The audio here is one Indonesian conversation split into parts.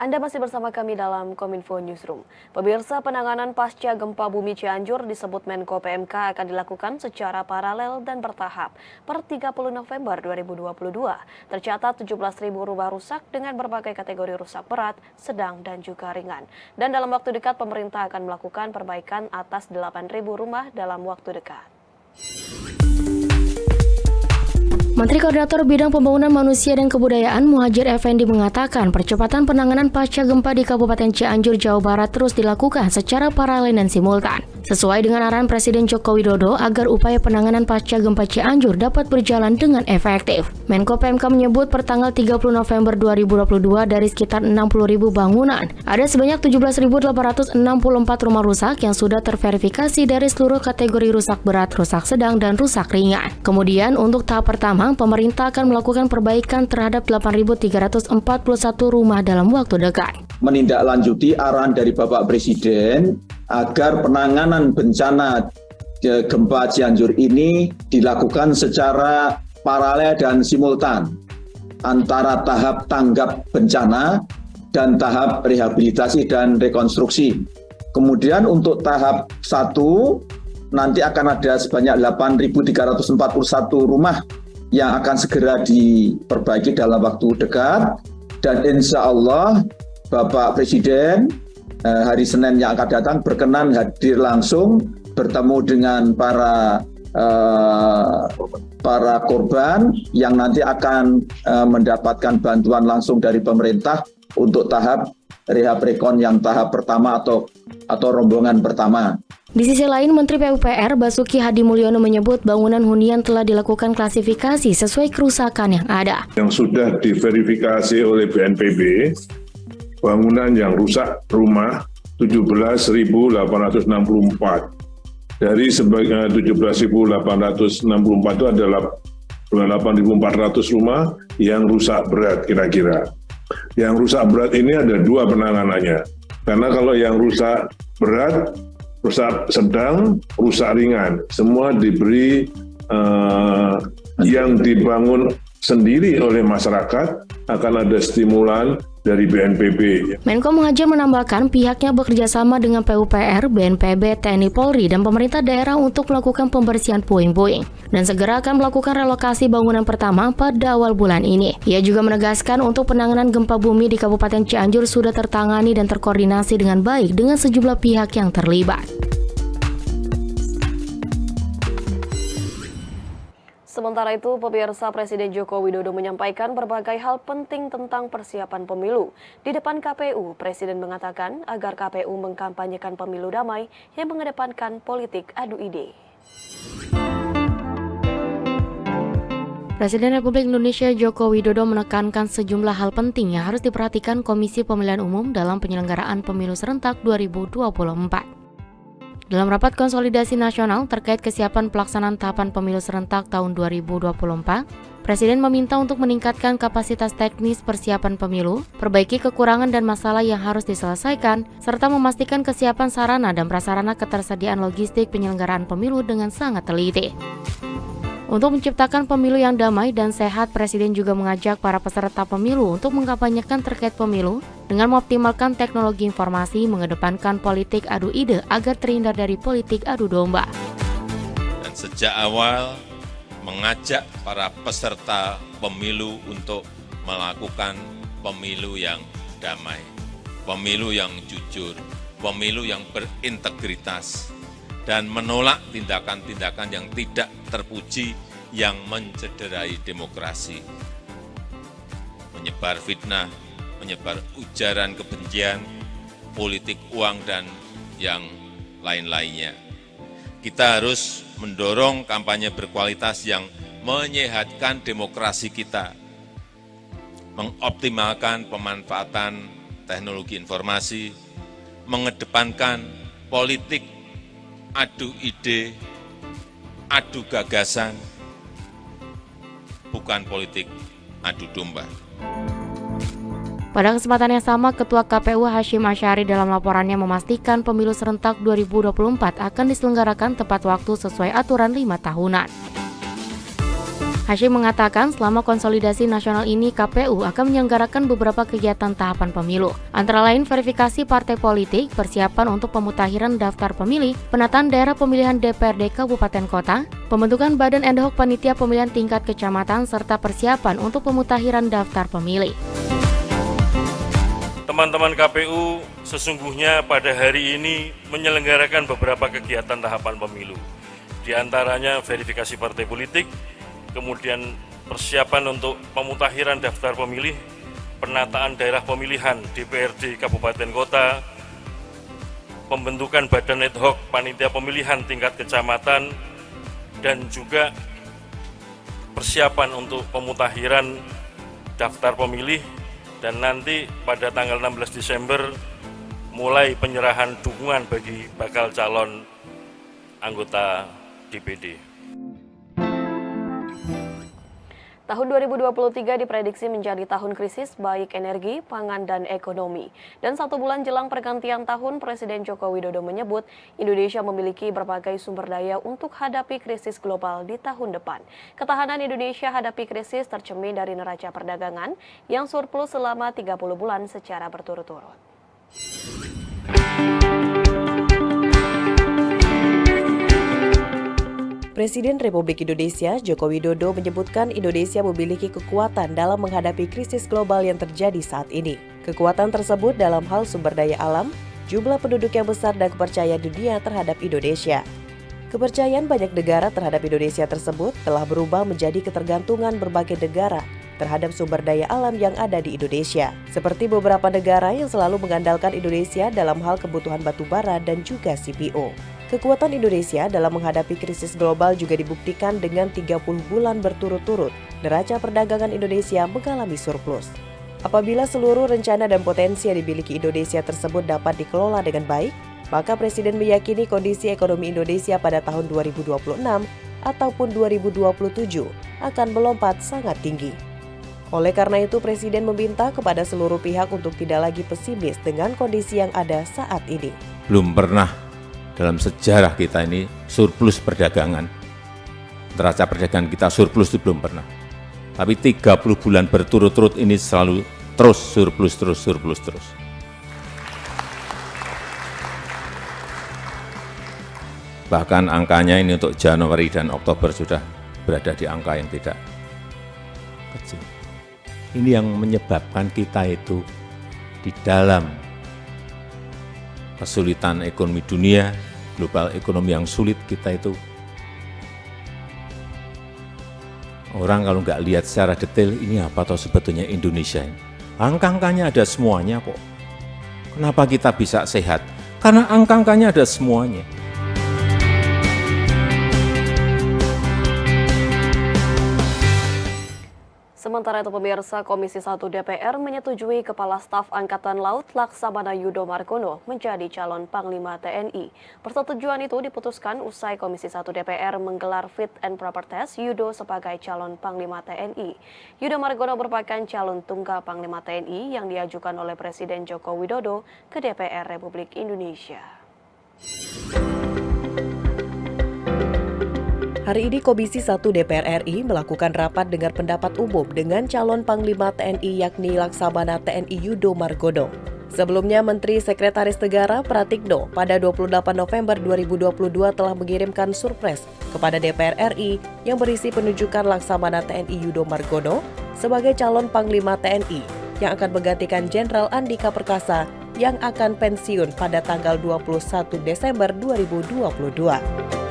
Anda masih bersama kami dalam Kominfo Newsroom. Pemirsa, penanganan pasca gempa bumi Cianjur disebut Menko PMK akan dilakukan secara paralel dan bertahap. Per 30 November 2022, tercatat 17.000 rumah rusak dengan berbagai kategori rusak berat, sedang, dan juga ringan. Dan dalam waktu dekat, pemerintah akan melakukan perbaikan atas 8.000 rumah dalam waktu dekat. Menteri Koordinator Bidang Pembangunan Manusia dan Kebudayaan Muhadjir Effendi mengatakan percepatan penanganan pasca gempa di Kabupaten Cianjur, Jawa Barat terus dilakukan secara paralel dan simultan. Sesuai dengan arahan Presiden Joko Widodo agar upaya penanganan pasca gempa Cianjur dapat berjalan dengan efektif. Menko PMK menyebut per tanggal 30 November 2022 dari sekitar 60.000 bangunan, ada sebanyak 17.864 rumah rusak yang sudah terverifikasi dari seluruh kategori rusak berat, rusak sedang, dan rusak ringan. Kemudian untuk tahap pertama, pemerintah akan melakukan perbaikan terhadap 8.341 rumah dalam waktu dekat. Menindaklanjuti arahan dari Bapak Presiden agar penanganan bencana gempa Cianjur ini dilakukan secara paralel dan simultan antara tahap tanggap bencana dan tahap rehabilitasi dan rekonstruksi. Kemudian untuk tahap 1 nanti akan ada sebanyak 8.341 rumah yang akan segera diperbaiki dalam waktu dekat, dan insya Allah Bapak Presiden hari Senin yang akan datang berkenan hadir langsung bertemu dengan para korban yang nanti akan mendapatkan bantuan langsung dari pemerintah untuk tahap rehab rekon yang tahap pertama atau rombongan pertama. Di sisi lain, Menteri PUPR Basuki Hadimulyono menyebut bangunan hunian telah dilakukan klasifikasi sesuai kerusakan yang ada. Yang sudah diverifikasi oleh BNPB, bangunan yang rusak rumah 17.864. Dari sebagai 17.864 itu adalah 8.400 rumah yang rusak berat kira-kira. Yang rusak berat ini ada dua penanganannya. Karena kalau yang rusak berat, rusak sedang, rusak ringan, semua diberi yang dibangun sendiri oleh masyarakat, akan ada stimulan dari BNPB. Menko Muhadjir menambahkan pihaknya bekerja sama dengan PUPR, BNPB, TNI Polri, dan pemerintah daerah untuk melakukan pembersihan puing-puing dan segera akan melakukan relokasi bangunan pertama pada awal bulan ini. Ia juga menegaskan untuk penanganan gempa bumi di Kabupaten Cianjur sudah tertangani dan terkoordinasi dengan baik dengan sejumlah pihak yang terlibat. Sementara itu, pemirsa, Presiden Joko Widodo menyampaikan berbagai hal penting tentang persiapan pemilu. Di depan KPU, Presiden mengatakan agar KPU mengkampanyekan pemilu damai yang mengedepankan politik adu ide. Presiden Republik Indonesia Joko Widodo menekankan sejumlah hal penting yang harus diperhatikan Komisi Pemilihan Umum dalam penyelenggaraan pemilu serentak 2024. Dalam rapat konsolidasi nasional terkait kesiapan pelaksanaan tahapan pemilu serentak tahun 2024, Presiden meminta untuk meningkatkan kapasitas teknis persiapan pemilu, perbaiki kekurangan dan masalah yang harus diselesaikan, serta memastikan kesiapan sarana dan prasarana ketersediaan logistik penyelenggaraan pemilu dengan sangat teliti. Untuk menciptakan pemilu yang damai dan sehat, Presiden juga mengajak para peserta pemilu untuk mengkampanyekan terkait pemilu dengan mengoptimalkan teknologi informasi, mengedepankan politik adu ide agar terhindar dari politik adu domba. Dan sejak awal mengajak para peserta pemilu untuk melakukan pemilu yang damai, pemilu yang jujur, pemilu yang berintegritas, dan menolak tindakan-tindakan yang tidak terpuji yang mencederai demokrasi, menyebar fitnah, menyebar ujaran kebencian, politik uang, dan yang lain-lainnya. Kita harus mendorong kampanye berkualitas yang menyehatkan demokrasi kita, mengoptimalkan pemanfaatan teknologi informasi, mengedepankan politik adu ide, adu gagasan, bukan politik adu domba. Pada kesempatan yang sama, Ketua KPU Hashim Asyari dalam laporannya memastikan pemilu serentak 2024 akan diselenggarakan tepat waktu sesuai aturan 5 tahunan. Hasyim mengatakan selama konsolidasi nasional ini KPU akan menyelenggarakan beberapa kegiatan tahapan pemilu. Antara lain verifikasi partai politik, persiapan untuk pemutahiran daftar pemilih, penataan daerah pemilihan DPRD Kabupaten Kota, pembentukan badan ad hoc panitia pemilihan tingkat kecamatan, serta persiapan untuk pemutahiran daftar pemilih. Teman-teman KPU sesungguhnya pada hari ini menyelenggarakan beberapa kegiatan tahapan pemilu. Di antaranya verifikasi partai politik, kemudian persiapan untuk pemutahiran daftar pemilih, penataan daerah pemilihan DPRD Kabupaten Kota, pembentukan badan ad hoc panitia pemilihan tingkat kecamatan, dan juga persiapan untuk pemutahiran daftar pemilih, dan nanti pada tanggal 16 Desember mulai penyerahan dukungan bagi bakal calon anggota DPD. Tahun 2023 diprediksi menjadi tahun krisis baik energi, pangan, dan ekonomi. Dan 1 bulan jelang pergantian tahun, Presiden Joko Widodo menyebut Indonesia memiliki berbagai sumber daya untuk hadapi krisis global di tahun depan. Ketahanan Indonesia hadapi krisis tercermin dari neraca perdagangan yang surplus selama 30 bulan secara berturut-turut. Presiden Republik Indonesia Joko Widodo menyebutkan Indonesia memiliki kekuatan dalam menghadapi krisis global yang terjadi saat ini. Kekuatan tersebut dalam hal sumber daya alam, jumlah penduduk yang besar dan kepercayaan dunia terhadap Indonesia. Kepercayaan banyak negara terhadap Indonesia tersebut telah berubah menjadi ketergantungan berbagai negara terhadap sumber daya alam yang ada di Indonesia. Seperti beberapa negara yang selalu mengandalkan Indonesia dalam hal kebutuhan batu bara dan juga CPO. Kekuatan Indonesia dalam menghadapi krisis global juga dibuktikan dengan 30 bulan berturut-turut neraca perdagangan Indonesia mengalami surplus. Apabila seluruh rencana dan potensi yang dimiliki Indonesia tersebut dapat dikelola dengan baik, maka Presiden meyakini kondisi ekonomi Indonesia pada tahun 2026 ataupun 2027 akan melompat sangat tinggi. Oleh karena itu, Presiden meminta kepada seluruh pihak untuk tidak lagi pesimis dengan kondisi yang ada saat ini. Belum pernah dalam sejarah kita ini surplus perdagangan. Neraca perdagangan kita surplus itu belum pernah. Tapi 30 bulan berturut-turut ini selalu terus surplus. Bahkan angkanya ini untuk Januari dan Oktober sudah berada di angka yang tidak kecil. Ini yang menyebabkan kita itu di dalam kesulitan ekonomi dunia, global ekonomi yang sulit, kita itu orang kalau nggak lihat secara detail ini apa atau sebetulnya Indonesia ini. Angka-angkanya ada semuanya kok. Kenapa kita bisa sehat? Karena angka-angkanya ada semuanya. Sementara itu pemirsa, Komisi 1 DPR menyetujui Kepala Staf Angkatan Laut Laksamana Yudo Margono menjadi calon Panglima TNI. Persetujuan itu diputuskan usai Komisi 1 DPR menggelar fit and proper test Yudo sebagai calon Panglima TNI. Yudo Margono merupakan calon tunggal Panglima TNI yang diajukan oleh Presiden Joko Widodo ke DPR Republik Indonesia. Hari ini Komisi 1 DPR RI melakukan rapat dengar pendapat umum dengan calon Panglima TNI yakni Laksamana TNI Yudo Margono. Sebelumnya, Menteri Sekretaris Negara Pratikno pada 28 November 2022 telah mengirimkan surpres kepada DPR RI yang berisi penunjukan Laksamana TNI Yudo Margono sebagai calon Panglima TNI yang akan menggantikan Jenderal Andika Perkasa yang akan pensiun pada tanggal 21 Desember 2022.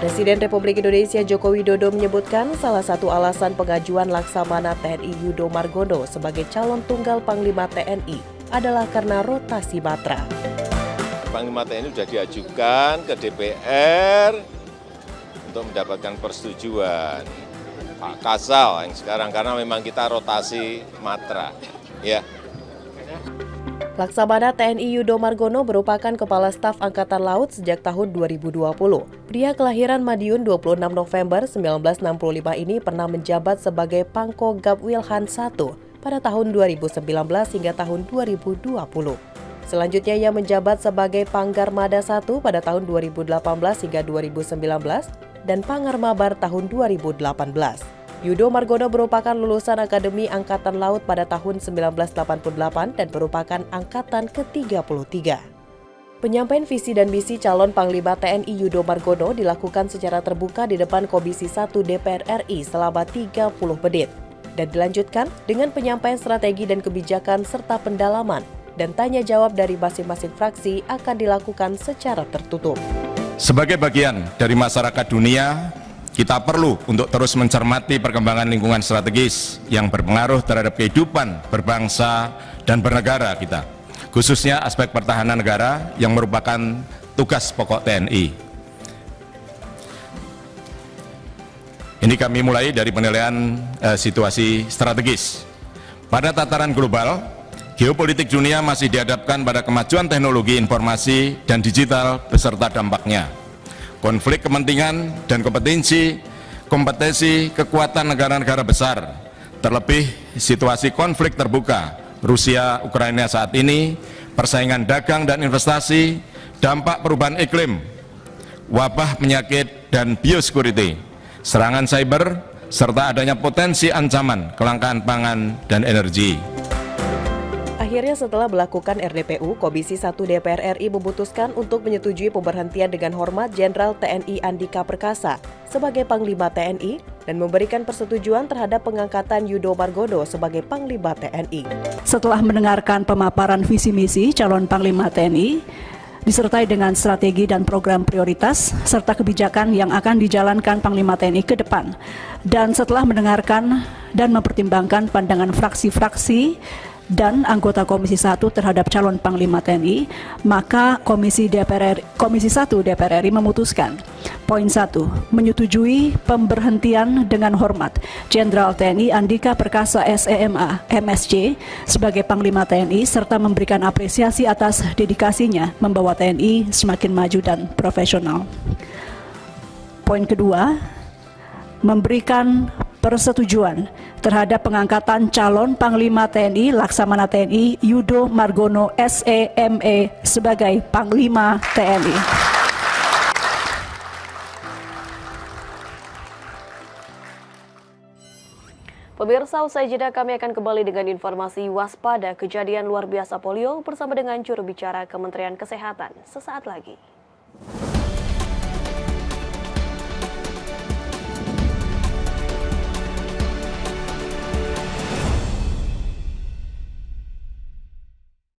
Presiden Republik Indonesia Joko Widodo menyebutkan salah satu alasan pengajuan Laksamana TNI Yudo Margono sebagai calon tunggal Panglima TNI adalah karena rotasi matra. Panglima TNI sudah diajukan ke DPR untuk mendapatkan persetujuan Pak Kasal yang sekarang karena memang kita rotasi matra. Ya. Laksamana TNI Yudo Margono merupakan Kepala Staf Angkatan Laut sejak tahun 2020. Pria kelahiran Madiun 26 November 1965 ini pernah menjabat sebagai Pangko Gapwilhan I pada tahun 2019 hingga tahun 2020. Selanjutnya ia menjabat sebagai Panggarmada I pada tahun 2018 hingga 2019 dan Pangarmabar tahun 2018. Yudo Margono merupakan lulusan Akademi Angkatan Laut pada tahun 1988 dan merupakan angkatan ke-33. Penyampaian visi dan misi calon Panglima TNI Yudo Margono dilakukan secara terbuka di depan Komisi 1 DPR RI selama 30 menit dan dilanjutkan dengan penyampaian strategi dan kebijakan serta pendalaman dan tanya jawab dari masing-masing fraksi akan dilakukan secara tertutup. Sebagai bagian dari masyarakat dunia, kita perlu untuk terus mencermati perkembangan lingkungan strategis yang berpengaruh terhadap kehidupan berbangsa dan bernegara kita, khususnya aspek pertahanan negara yang merupakan tugas pokok TNI. Ini kami mulai dari penilaian situasi strategis. Pada tataran global, geopolitik dunia masih dihadapkan pada kemajuan teknologi informasi dan digital beserta dampaknya. Konflik kepentingan dan kompetensi kekuatan negara-negara besar, terlebih situasi konflik terbuka Rusia Ukraina saat ini, persaingan dagang dan investasi, dampak perubahan iklim, wabah penyakit dan biosecurity, serangan cyber, serta adanya potensi ancaman kelangkaan pangan dan energi. Akhirnya setelah melakukan RDPU, Komisi 1 DPR RI memutuskan untuk menyetujui pemberhentian dengan hormat Jenderal TNI Andika Perkasa sebagai Panglima TNI dan memberikan persetujuan terhadap pengangkatan Yudo Margono sebagai Panglima TNI. Setelah mendengarkan pemaparan visi misi calon Panglima TNI, disertai dengan strategi dan program prioritas, serta kebijakan yang akan dijalankan Panglima TNI ke depan, dan setelah mendengarkan dan mempertimbangkan pandangan fraksi-fraksi dan anggota Komisi 1 terhadap calon Panglima TNI, maka Komisi 1 DPR RI memutuskan, poin 1, menyetujui pemberhentian dengan hormat Jenderal TNI Andika Perkasa SEMA, MSc, sebagai Panglima TNI, serta memberikan apresiasi atas dedikasinya membawa TNI semakin maju dan profesional. Poin kedua, memberikan persetujuan terhadap pengangkatan calon Panglima TNI Laksamana TNI Yudo Margono SEME sebagai Panglima TNI. Pemirsa, usai jeda kami akan kembali dengan informasi waspada kejadian luar biasa polio bersama dengan juru bicara Kementerian Kesehatan sesaat lagi.